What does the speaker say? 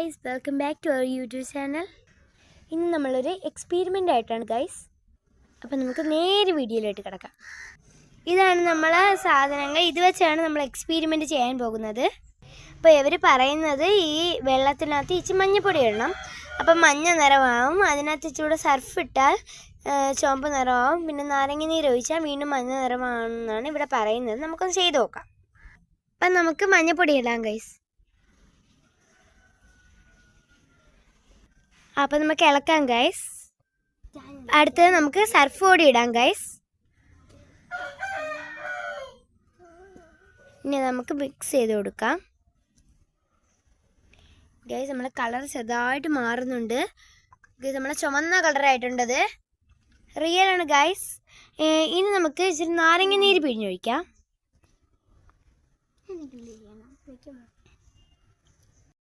Guys, welcome back to our YouTube channel. ഇന്ന് നമ്മളൊരു experiment ആയിട്ടാണ് ഗൈസ്. അപ്പം നമുക്ക് നേരെ വീഡിയോയിലോട്ട് കിടക്കാം. ഇതാണ് നമ്മളെ സാധനങ്ങൾ. ഇത് വെച്ചാണ് നമ്മൾ എക്സ്പെരിമെൻ്റ് ചെയ്യാൻ പോകുന്നത്. അപ്പോൾ ഇവർ പറയുന്നത് ഈ വെള്ളത്തിനകത്ത് ഇച്ചിരി മഞ്ഞപ്പൊടി ഇടണം. അപ്പം മഞ്ഞ നിറമാവും. അതിനകത്ത് ഇച്ചിരി സർഫ് ഇട്ടാൽ ചുവപ്പ് നിറമാവും. പിന്നെ നാരങ്ങ നീര് ഒഴിച്ചാൽ വീണ്ടും മഞ്ഞ നിറമാണെന്നാണ് ഇവിടെ പറയുന്നത്. നമുക്കൊന്ന് ചെയ്ത് നോക്കാം. അപ്പം നമുക്ക് മഞ്ഞപ്പൊടി ഇടാം ഗൈസ്. അപ്പം നമുക്ക് ഇളക്കാം ഗൈസ്. അടുത്തത് നമുക്ക് സർഫ് പൊടി ഇടാം ഗൈസ്. ഇനി നമുക്ക് മിക്സ് ചെയ്ത് കൊടുക്കാം ഗൈസ്. നമ്മളെ കളർ ചെറുതായിട്ട് മാറുന്നുണ്ട് ഗൈസ്. നമ്മളെ ചുമന്ന കളറായിട്ടുണ്ടത് റിയൽ ആണ് ഗൈസ്. ഇനി നമുക്ക് ഇച്ചിരി നാരങ്ങ നീര് പിഴിഞ്ഞൊഴിക്കാം.